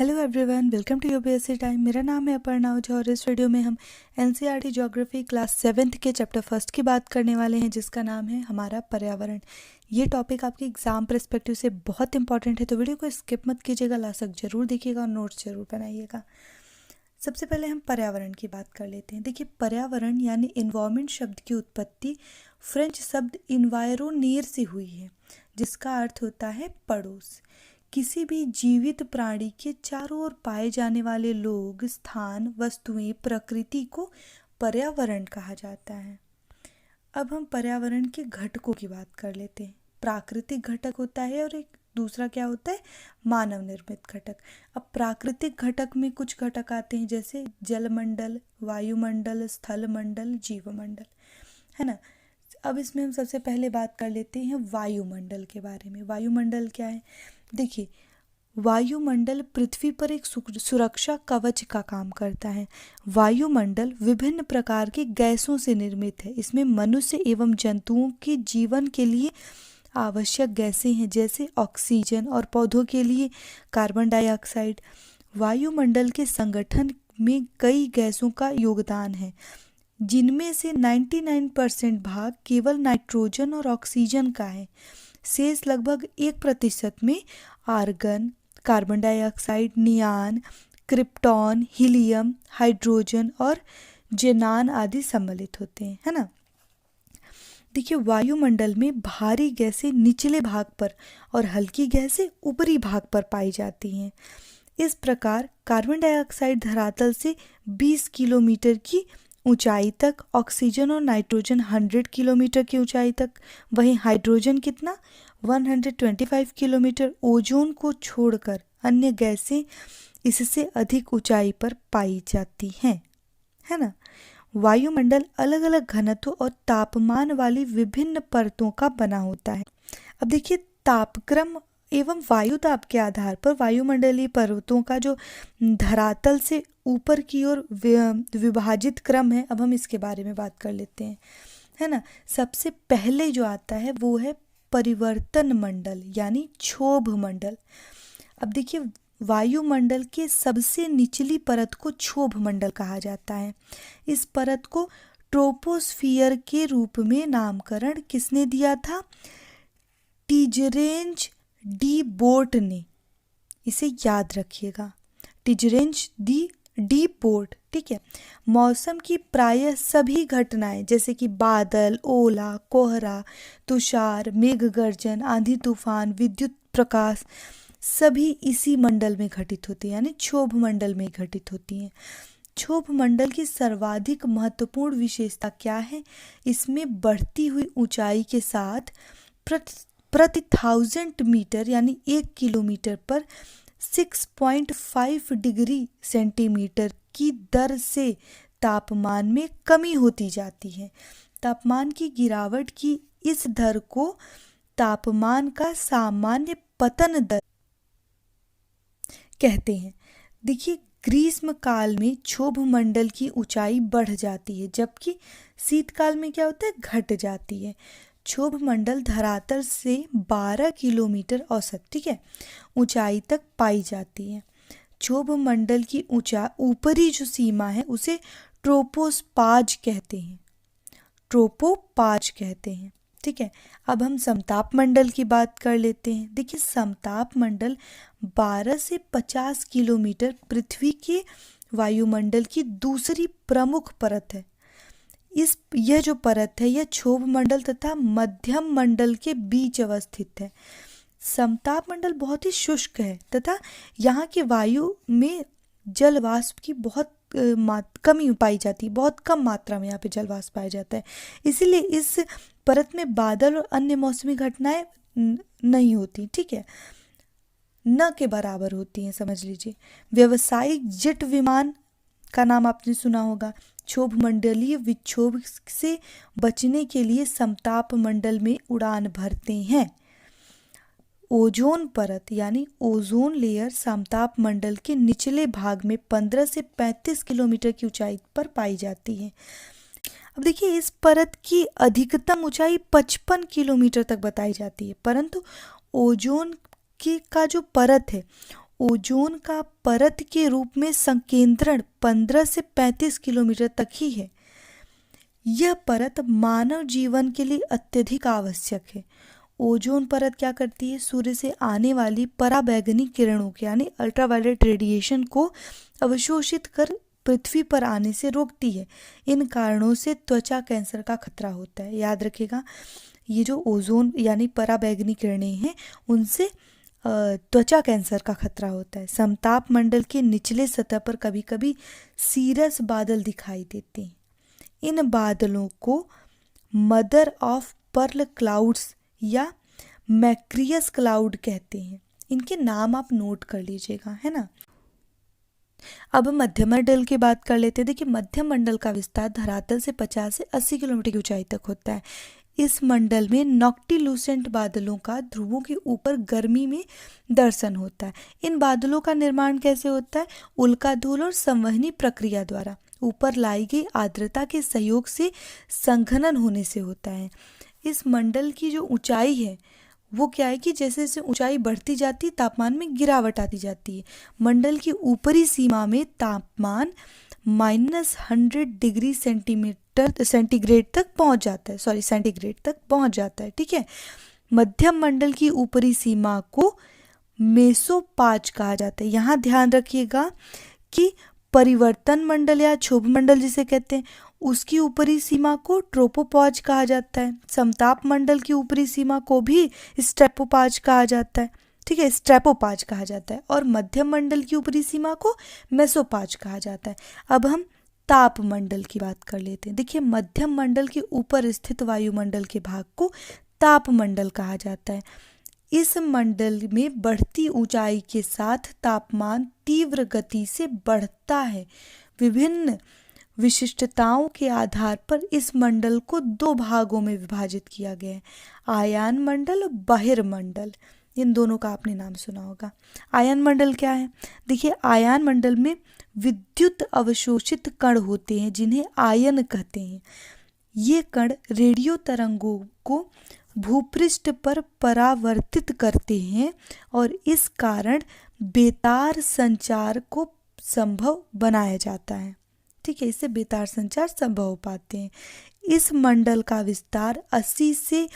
Hello everyone, welcome to UPSC time. मेरा नाम है अपर्णा ओझा और इस वीडियो में हम एनसीईआरटी ज्योग्राफी क्लास 7th के चैप्टर फर्स्ट की बात करने वाले हैं, जिसका नाम है हमारा पर्यावरण। ये टॉपिक आपके एग्जाम परस्पेक्टिव से बहुत इंपॉर्टेंट है, तो वीडियो को स्किप मत कीजिएगा, लास्ट तक जरूर देखिएगा और नोट्स जरूर बनाइएगा। सबसे पहले हम पर्यावरण की बात कर लेते हैं। देखिए, पर्यावरण यानी इन्वायरमेंट शब्द की उत्पत्ति फ्रेंच शब्द इन्वायरोनेर से हुई है, जिसका अर्थ होता है पड़ोस। किसी भी जीवित प्राणी के चारों ओर पाए जाने वाले लोग, स्थान, वस्तुएं, प्रकृति को पर्यावरण कहा जाता है। अब हम पर्यावरण के घटकों की बात कर लेते हैं। प्राकृतिक घटक होता है और एक दूसरा क्या होता है, मानव निर्मित घटक। अब प्राकृतिक घटक में कुछ घटक आते हैं, जैसे जलमंडल, वायुमंडल, स्थल मंडल, जीवमंडल, है ना। अब इसमें हम सबसे पहले बात कर लेते हैं वायुमंडल के बारे में। वायुमंडल क्या है? देखिए, वायुमंडल पृथ्वी पर एक सुरक्षा कवच का काम करता है। वायुमंडल विभिन्न प्रकार की गैसों से निर्मित है। इसमें मनुष्य एवं जंतुओं के जीवन के लिए आवश्यक गैसें हैं, जैसे ऑक्सीजन, और पौधों के लिए कार्बन डाइऑक्साइड। वायुमंडल के संगठन में कई गैसों का योगदान है, जिनमें से 99% भाग केवल नाइट्रोजन और ऑक्सीजन का है। शेष लगभग 1% में argon, carbon dioxide, neon, krypton, helium, hydrogen और जेनान आदि सम्मिलित होते हैं, है ना। देखिए, वायुमंडल में भारी गैसें निचले भाग पर और हल्की गैसें ऊपरी भाग पर पाई जाती हैं। इस प्रकार कार्बन डाइऑक्साइड धरातल से 20 किलोमीटर की ऊंचाई तक, ऑक्सीजन और नाइट्रोजन 100 किलोमीटर की ऊंचाई तक, वहीं हाइड्रोजन कितना, 125 किलोमीटर। ओजोन को छोड़कर अन्य गैसें इससे अधिक ऊंचाई पर पाई जाती हैं, है ना। वायुमंडल अलग अलग घनत्व और तापमान वाली विभिन्न परतों का बना होता है। अब देखिए, तापक्रम एवं वायुदाब के आधार पर वायुमंडलीय परतों का जो धरातल से ऊपर की ओर विभाजित क्रम है, अब हम इसके बारे में बात कर लेते हैं, है ना। सबसे पहले जो आता है वो है परिवर्तन मंडल यानी क्षोभ मंडल। अब देखिए, वायुमंडल के सबसे निचली परत को क्षोभ मंडल कहा जाता है। इस परत को ट्रोपोस्फियर के रूप में नामकरण किसने दिया था? टिजरेंज डी बोर्ट ने। इसे याद रखिएगा, टिजरेंज डी बोर्ट, ठीक है। मौसम की प्रायः सभी घटनाएं, जैसे कि बादल, ओला, कोहरा, तुषार, मेघ गर्जन, आंधी तूफान, विद्युत प्रकाश, सभी इसी मंडल में घटित होती है, यानी क्षोभ मंडल में घटित होती हैं। क्षोभ मंडल की सर्वाधिक महत्वपूर्ण विशेषता क्या है? इसमें बढ़ती हुई ऊंचाई के साथ प्रति 1000 मीटर यानी 1 किलोमीटर पर 6.5 डिग्री सेंटीमीटर की दर से तापमान में कमी होती जाती है। तापमान की गिरावट की इस दर को तापमान का सामान्य पतन दर कहते हैं। देखिए, ग्रीष्म काल में क्षोभ मंडल की ऊंचाई बढ़ जाती है, जबकि शीतकाल में क्या होता है, घट जाती है। क्षोभ मंडल धरातल से 12 किलोमीटर औसत, ठीक है, ऊंचाई तक पाई जाती है। क्षोभ मंडल की ऊपरी जो सीमा है उसे ट्रोपोस्पाज कहते हैं, ट्रोपोपाज कहते हैं, ठीक है। अब हम समताप मंडल की बात कर लेते हैं। देखिए, समताप मंडल 12 से 50 किलोमीटर पृथ्वी के वायुमंडल की दूसरी प्रमुख परत है। यह जो परत है यह क्षोभ मंडल तथा मध्यम मंडल के बीच अवस्थित है। समताप मंडल बहुत ही शुष्क है तथा यहाँ के वायु में जल वाष्प की बहुत कमी पाई जाती है, बहुत कम मात्रा में यहाँ पे जल वाष्प पाया जाता है। इसीलिए इस परत में बादल और अन्य मौसमी घटनाएं नहीं होती, ठीक है, न के बराबर होती हैं, समझ लीजिए। व्यावसायिक जेट विमान का नाम आपने सुना होगा। क्षोभ मंडलीय विक्षोभ से बचने के लिए समताप मंडल में उड़ान भरते हैं। ओजोन परत यानी ओजोन लेयर समताप मंडल के निचले भाग में 15 से 35 किलोमीटर की ऊंचाई पर पाई जाती है। अब देखिए, इस परत की अधिकतम ऊंचाई 55 किलोमीटर तक बताई जाती है, परंतु ओजोन का जो परत है ओजोन का परत के रूप में संकेंद्रण 15 से 35 किलोमीटर तक ही है। यह परत मानव जीवन के लिए अत्यधिक आवश्यक है। ओजोन परत क्या करती है? सूर्य से आने वाली पराबैंगनी किरणों के यानी अल्ट्रावायलेट रेडिएशन को अवशोषित कर पृथ्वी पर आने से रोकती है। इन कारणों से त्वचा कैंसर का खतरा होता है। याद रखिएगा, ये जो ओजोन यानी पराबैंगनी किरणें हैं उनसे त्वचा कैंसर का खतरा होता है। समताप मंडल के निचले सतह पर कभी कभी सीरस बादल दिखाई देते हैं। इन बादलों को मदर ऑफ पर्ल क्लाउड्स या मैक्रियस क्लाउड कहते हैं। इनके नाम आप नोट कर लीजिएगा, है ना। अब मध्य मंडल की बात कर लेते हैं। देखिए, मध्य मंडल का विस्तार धरातल से 50 से 80 किलोमीटर की ऊंचाई तक होता है। इस मंडल में नॉक्टिलूसेंट बादलों का ध्रुवों के ऊपर गर्मी में दर्शन होता है। इन बादलों का निर्माण कैसे होता है? उल्का धूल और संवहनी प्रक्रिया द्वारा ऊपर लाई गई आर्द्रता के सहयोग से संघनन होने से होता है। इस मंडल की जो ऊंचाई है वो क्या है कि जैसे जैसे ऊंचाई बढ़ती जाती है तापमान में गिरावट आती जाती है। मंडल की ऊपरी सीमा में तापमान -100 डिग्री सेंटीग्रेड तक पहुंच जाता है। ठीक है। मध्यम मंडल की ऊपरी सीमा को मेसोपाज कहा जाता है। यहाँ ध्यान रखिएगा कि परिवर्तन मंडल या क्षोभ मंडल जिसे कहते हैं उसकी ऊपरी सीमा को ट्रोपोपॉज कहा जाता है। समताप मंडल की ऊपरी सीमा को भी स्ट्रेपोपाज कहा जाता है। ठीक है, स्ट्रेपोपाज कहा जाता है। और मध्यम मंडल की ऊपरी सीमा को मेसोपाज कहा जाता है। अब हम ताप मंडल की बात कर लेते हैं। देखिए, मध्यम मंडल के ऊपर स्थित वायुमंडल के भाग को ताप मंडल कहा जाता है। इस मंडल में बढ़ती ऊंचाई के साथ तापमान तीव्र गति से बढ़ता है। विभिन्न विशिष्टताओं के आधार पर इस मंडल को 2 भागों में विभाजित किया गया है, आयान मंडल और बहिर्मंडल। इन दोनों का आपने नाम सुना होगा। आयन मंडल क्या है? देखिए, आयन मंडल में विद्युत अवशोषित कण होते हैं जिन्हें आयन कहते हैं। ये कण रेडियो तरंगों को भूपृष्ठ पर परावर्तित करते हैं और इस कारण बेतार संचार को संभव बनाया जाता है। ठीक है, इससे बेतार संचार संभव हो पाते हैं। इस मंडल का विस्तार 80 से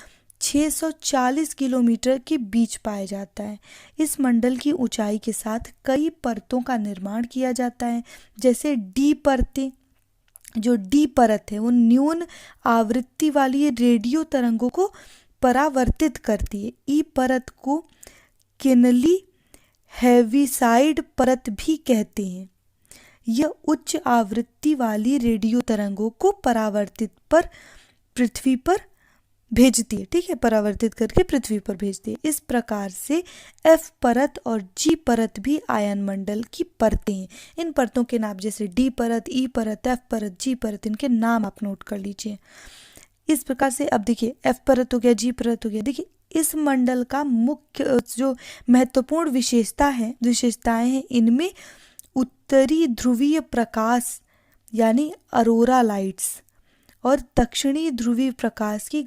640 किलोमीटर के बीच पाया जाता है। इस मंडल की ऊंचाई के साथ कई परतों का निर्माण किया जाता है, जैसे डी परतें। जो डी परत है वो न्यून आवृत्ति वाली रेडियो तरंगों को परावर्तित करती है। ई परत को किनली हेविसाइड परत भी कहते हैं। यह उच्च आवृत्ति वाली रेडियो तरंगों को परावर्तित पर पृथ्वी पर भेजती है। ठीक है, परावर्तित करके पृथ्वी पर भेजती है। इस प्रकार से एफ परत और जी परत भी आयन मंडल की परतें हैं। इन परतों के नाम जैसे डी परत, ई परत, एफ परत, जी परत, इनके नाम आप नोट कर लीजिए। इस प्रकार से अब देखिए, एफ परत हो गया, जी परत हो गया। देखिए, इस मंडल का मुख्य जो महत्वपूर्ण विशेषताएं हैं, इनमें उत्तरी ध्रुवीय प्रकाश यानी अरोरा लाइट्स और दक्षिणी ध्रुवीय प्रकाश की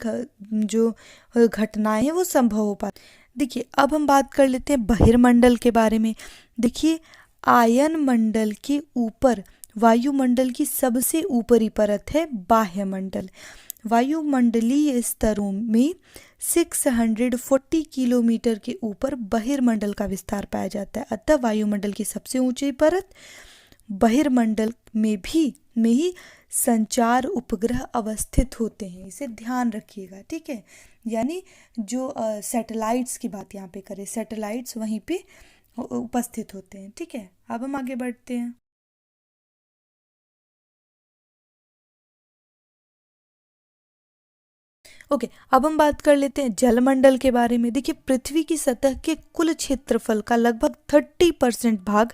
जो घटनाएं हैं वो संभव हो पाती। देखिए, अब हम बात कर लेते हैं बहिर्मंडल के बारे में। देखिए, आयन मंडल के ऊपर वायुमंडल की सबसे ऊपरी परत है बाह्यमंडल। वायुमंडलीय स्तरों में 640 किलोमीटर के ऊपर बहिर्मंडल का विस्तार पाया जाता है। अतः वायुमंडल की सबसे ऊंची परत बहिर्मंडल में ही संचार उपग्रह अवस्थित होते हैं। इसे ध्यान रखिएगा। ठीक है, यानी जो सैटेलाइट्स की बात यहाँ पे करें, सैटेलाइट्स वहीं पे उपस्थित होते हैं। ठीक है, अब हम आगे बढ़ते हैं। ओके, अब हम बात कर लेते हैं जलमंडल के बारे में। देखिए, पृथ्वी की सतह के कुल क्षेत्रफल का लगभग 30% भाग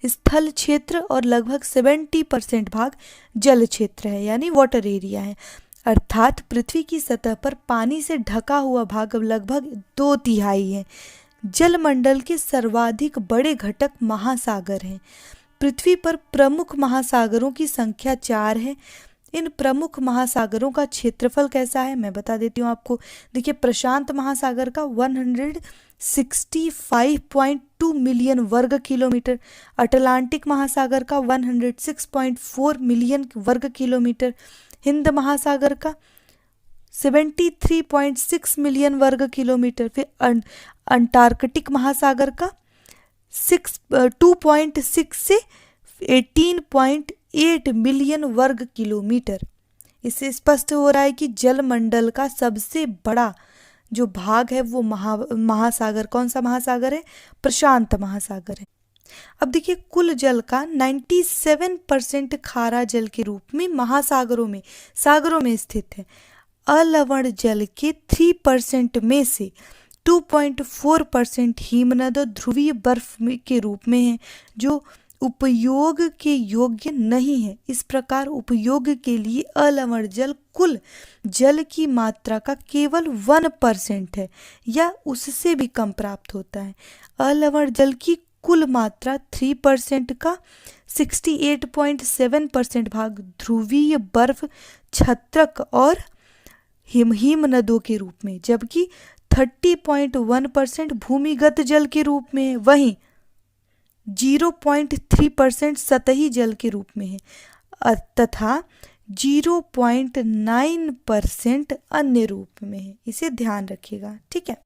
स्थल क्षेत्र और लगभग 70% भाग जल क्षेत्र है, यानी वाटर एरिया है। अर्थात पृथ्वी की सतह पर पानी से ढका हुआ भाग लगभग 2/3 है। जलमंडल के सर्वाधिक बड़े घटक महासागर हैं। पृथ्वी पर प्रमुख महासागरों की संख्या 4 है। इन प्रमुख महासागरों का क्षेत्रफल कैसा है मैं बता देती हूँ आपको। देखिए, प्रशांत महासागर का 165.2 मिलियन वर्ग किलोमीटर, अटलांटिक महासागर का 106.4 मिलियन वर्ग किलोमीटर, हिंद महासागर का 73.6 मिलियन वर्ग किलोमीटर, फिर अंटार्कटिक महासागर का 2.6 से 18.8 मिलियन वर्ग किलोमीटर। इससे स्पष्ट हो रहा है कि जलमंडल का सबसे बड़ा जो भाग है वो महासागर, कौन सा महासागर है? प्रशांत महासागर है। अब देखिए, कुल जल का 97% खारा जल के रूप में सागरों में स्थित है। अलवण जल के 3% में से 2.4% हिमनद और ध्रुवीय बर्फ के रूप में है, जो उपयोग के योग्य नहीं है। इस प्रकार उपयोग के लिए अलवण जल कुल जल की मात्रा का केवल 1% है या उससे भी कम प्राप्त होता है। अलवण जल की कुल मात्रा 3% का 68.7% भाग ध्रुवीय बर्फ, छत्रक और हिमनदों के रूप में, जबकि 30.1% भूमिगत जल के रूप में है। वहीं 0.3% सतही जल के रूप में है तथा 0.9% अन्य रूप में है। इसे ध्यान रखिएगा, ठीक है।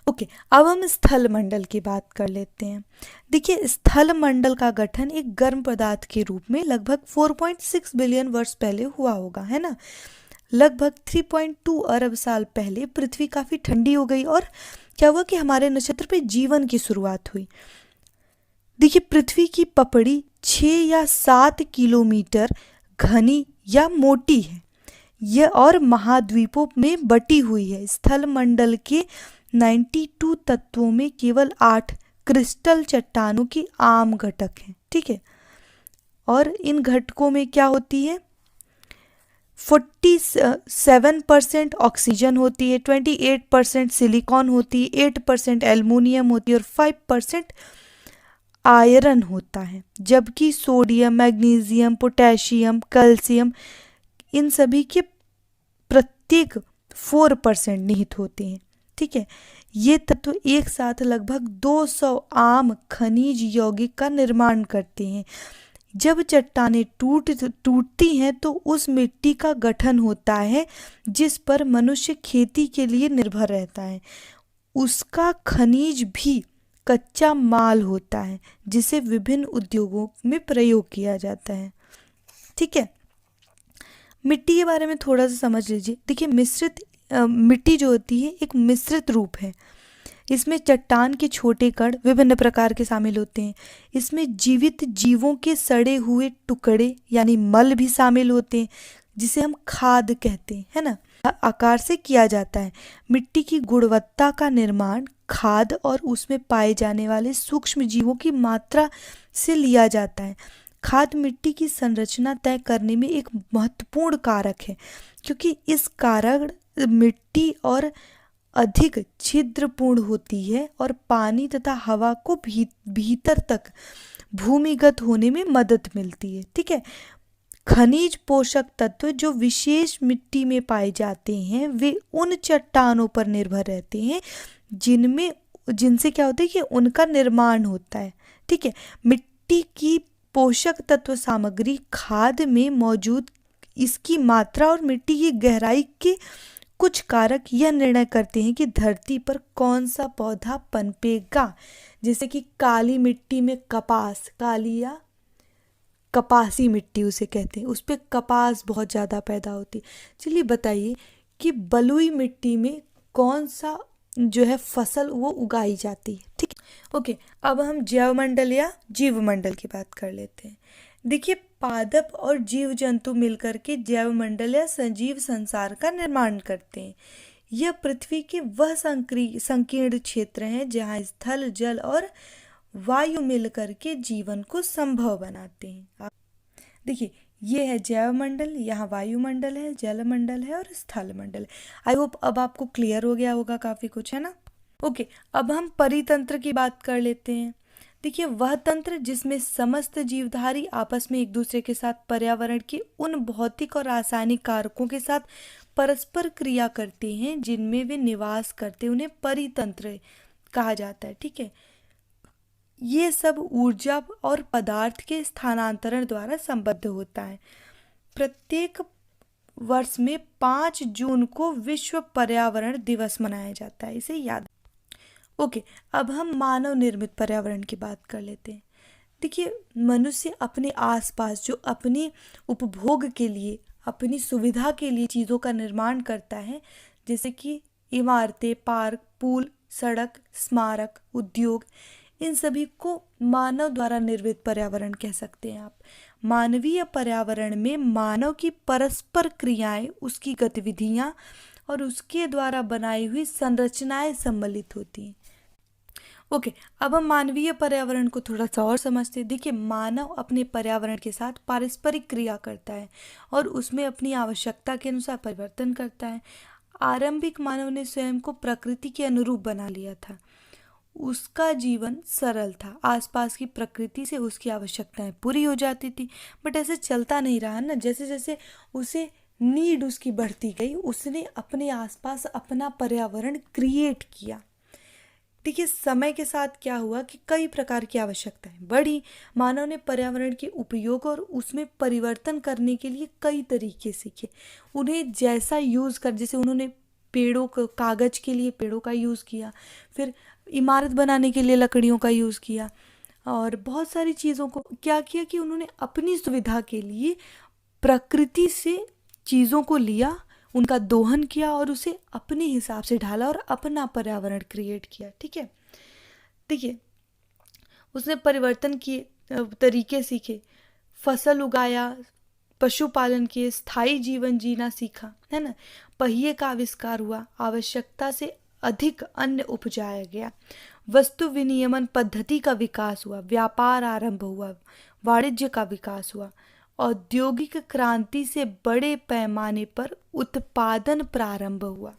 ओके, अब हम स्थल मंडल की बात कर लेते हैं। देखिए, स्थल मंडल का गठन एक गर्म पदार्थ के रूप में लगभग 4.6 बिलियन वर्ष पहले हुआ होगा, है ना। लगभग 3.2 अरब साल पहले पृथ्वी काफी ठंडी हो गई और क्या हुआ कि हमारे नक्षत्र पे जीवन की शुरुआत हुई। देखिए, पृथ्वी की पपड़ी 6 या 7 किलोमीटर घनी या मोटी है यह और महाद्वीपों में बटी हुई है। स्थल मंडल के 92 तत्वों में केवल 8 क्रिस्टल चट्टानों की आम घटक हैं, ठीक है। और इन घटकों में क्या होती है? 47% ऑक्सीजन होती है, 28% सिलिकॉन होती है, 8% एल्युमिनियम होती है और 5% आयरन होता है। जबकि सोडियम, मैग्नीशियम, पोटेशियम, कैल्शियम इन सभी के प्रत्येक 4% निहित होते हैं, ठीक है। ये तत्व एक साथ लगभग 200 आम खनिज यौगिक का निर्माण करते हैं। जब चट्टानें टूटती हैं तो उस मिट्टी का गठन होता है जिस पर मनुष्य खेती के लिए निर्भर रहता है। उसका खनिज भी कच्चा माल होता है जिसे विभिन्न उद्योगों में प्रयोग किया जाता है, ठीक है। मिट्टी के बारे में थोड़ा सा समझ लीजिए। देखिए, मिट्टी जो होती है एक मिश्रित रूप है। इसमें चट्टान के छोटे कण विभिन्न प्रकार के शामिल होते हैं। इसमें जीवित जीवों के सड़े हुए टुकड़े यानी मल भी शामिल होते हैं, जिसे हम खाद कहते हैं, है ना। आकार से किया जाता है। मिट्टी की गुणवत्ता का निर्माण खाद और उसमें पाए जाने वाले सूक्ष्म जीवों की मात्रा से लिया जाता है। खाद मिट्टी की संरचना तय करने में एक महत्वपूर्ण कारक है, क्योंकि इस कारण मिट्टी और अधिक छिद्रपूर्ण होती है और पानी तथा हवा को भीतर तक भूमिगत होने में मदद मिलती है, ठीक है। खनिज पोषक तत्व जो विशेष मिट्टी में पाए जाते हैं वे उन चट्टानों पर निर्भर रहते हैं जिनसे क्या होता है कि उनका निर्माण होता है, ठीक है। मिट्टी की पोषक तत्व सामग्री खाद में मौजूद इसकी मात्रा और मिट्टी की गहराई के कुछ कारक यह निर्णय करते हैं कि धरती पर कौन सा पौधा पनपेगा। जैसे कि काली मिट्टी में कपास, काली या कपासी मिट्टी उसे कहते हैं, उस पर कपास बहुत ज़्यादा पैदा होती है। चलिए बताइए कि बलुई मिट्टी में कौन सा जो है फसल वो उगाई जाती है, ठीक है। ओके, अब हम जैवमंडल या जीवमंडल की बात कर लेते हैं। देखिए, पादप और जीव जंतु मिलकर के जैवमंडल या सजीव संसार का निर्माण करते हैं। यह पृथ्वी के वह संकीर्ण क्षेत्र हैं जहाँ स्थल, जल और वायु मिलकर के जीवन को संभव बनाते हैं। देखिए, ये है जैवमंडल, यहाँ वायुमंडल है, जलमंडल है और स्थल मंडल है। आई होप अब आपको क्लियर हो गया होगा काफी कुछ, है ना। ओके, अब हम परितंत्र की बात कर लेते हैं। देखिए, वह तंत्र जिसमें समस्त जीवधारी आपस में एक दूसरे के साथ पर्यावरण के उन भौतिक और रासायनिक कारकों के साथ परस्पर क्रिया करते हैं जिनमें वे निवास करते हैं, उन्हें परितंत्र कहा जाता है। ठीक है, ये सब ऊर्जा और पदार्थ के स्थानांतरण द्वारा संबद्ध होता है। प्रत्येक वर्ष में 5 जून को विश्व पर्यावरण दिवस मनाया जाता है, इसे याद। ओके, अब हम मानव निर्मित पर्यावरण की बात कर लेते हैं। देखिए, मनुष्य अपने आसपास जो अपने उपभोग के लिए, अपनी सुविधा के लिए चीज़ों का निर्माण करता है, जैसे कि इमारतें, पार्क, पुल, सड़क, स्मारक, उद्योग, इन सभी को मानव द्वारा निर्मित पर्यावरण कह सकते हैं आप। मानवीय पर्यावरण में मानव की परस्पर क्रियाएं, उसकी गतिविधियां और उसके द्वारा बनाई हुई संरचनाएं सम्मिलित होती हैं। ओके, अब हम मानवीय पर्यावरण को थोड़ा सा और समझते हैं। देखिए, मानव अपने पर्यावरण के साथ पारस्परिक क्रिया करता है और उसमें अपनी आवश्यकता के अनुसार परिवर्तन करता है। आरंभिक मानव ने स्वयं को प्रकृति के अनुरूप बना लिया था। उसका जीवन सरल था, आसपास की प्रकृति से उसकी आवश्यकताएं पूरी हो जाती थी। बट ऐसे चलता नहीं रहा ना, जैसे जैसे उसे नीड उसकी बढ़ती गई, उसने अपने आसपास अपना पर्यावरण क्रिएट किया। देखिए, समय के साथ क्या हुआ कि कई प्रकार की आवश्यकताएं बढ़ी। मानव ने पर्यावरण के उपयोग और उसमें परिवर्तन करने के लिए कई तरीके सीखे। उन्हें जैसा यूज़ कर, जैसे उन्होंने पेड़ों को, कागज़ के लिए पेड़ों का यूज़ किया, फिर इमारत बनाने के लिए लकड़ियों का यूज़ किया, और बहुत सारी चीज़ों को क्या किया कि उन्होंने अपनी सुविधा के लिए प्रकृति से चीज़ों को लिया, उनका दोहन किया और उसे अपने हिसाब से ढाला और अपना पर्यावरण क्रिएट किया। ठीक है, देखिए, उसने परिवर्तन किए, तरीके सीखे, फसल उगाया, पशुपालन किए, स्थायी जीवन जीना सीखा, है ना। पहिए का आविष्कार हुआ, आवश्यकता से अधिक अन्न उपजाया गया, वस्तु विनियमन पद्धति का विकास हुआ, व्यापार आरंभ हुआ, वाणिज्य का विकास हुआ, औद्योगिक क्रांति से बड़े पैमाने पर उत्पादन प्रारंभ हुआ,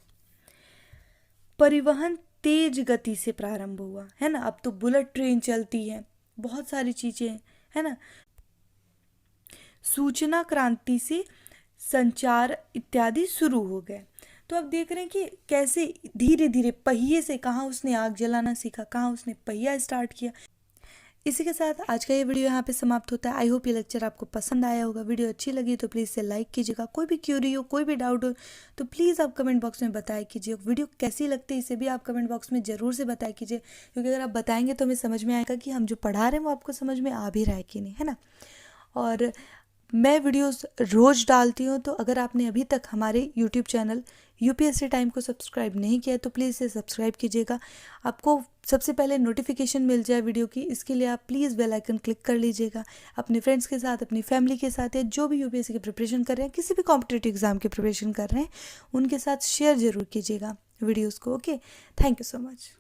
परिवहन तेज गति से प्रारंभ हुआ, है ना। अब तो बुलेट ट्रेन चलती है, बहुत सारी चीजें, है ना। सूचना क्रांति से संचार इत्यादि शुरू हो गए। तो अब देख रहे हैं कि कैसे धीरे धीरे पहिए से कहाँ उसने आग जलाना सीखा, कहाँ उसने पहिया स्टार्ट किया। इसी के साथ आज का ये वीडियो यहाँ पे समाप्त होता है। आई होप ये लेक्चर आपको पसंद आया होगा। वीडियो अच्छी लगी तो प्लीज़ इसे लाइक कीजिएगा। कोई भी क्यूरी हो, कोई भी डाउट हो तो प्लीज़ आप कमेंट बॉक्स में बताया कीजिए। वीडियो कैसी लगती है इसे भी आप कमेंट बॉक्स में ज़रूर से बताया कीजिए, क्योंकि अगर आप बताएंगे तो हमें समझ में आएगा कि हम जो पढ़ा रहे हैं वो आपको समझ में आ भी रहा है कि नहीं, है ना। और मैं वीडियोस रोज़ डालती हूँ, तो अगर आपने अभी तक हमारे यूट्यूब चैनल यूपीएससी टाइम को सब्सक्राइब नहीं किया है तो प्लीज़ इसे सब्सक्राइब कीजिएगा। आपको सबसे पहले नोटिफिकेशन मिल जाए वीडियो की, इसके लिए आप प्लीज़ बेल आइकन क्लिक कर लीजिएगा। अपने फ्रेंड्स के साथ, अपनी फैमिली के साथ, या जो भी यूपीएससी की प्रिपरेशन कर रहे हैं, किसी भी कॉम्पिटिटिव एग्जाम की प्रिपरेशन कर रहे हैं, उनके साथ शेयर ज़रूर कीजिएगा वीडियोज़ को। Okay, thank you so much.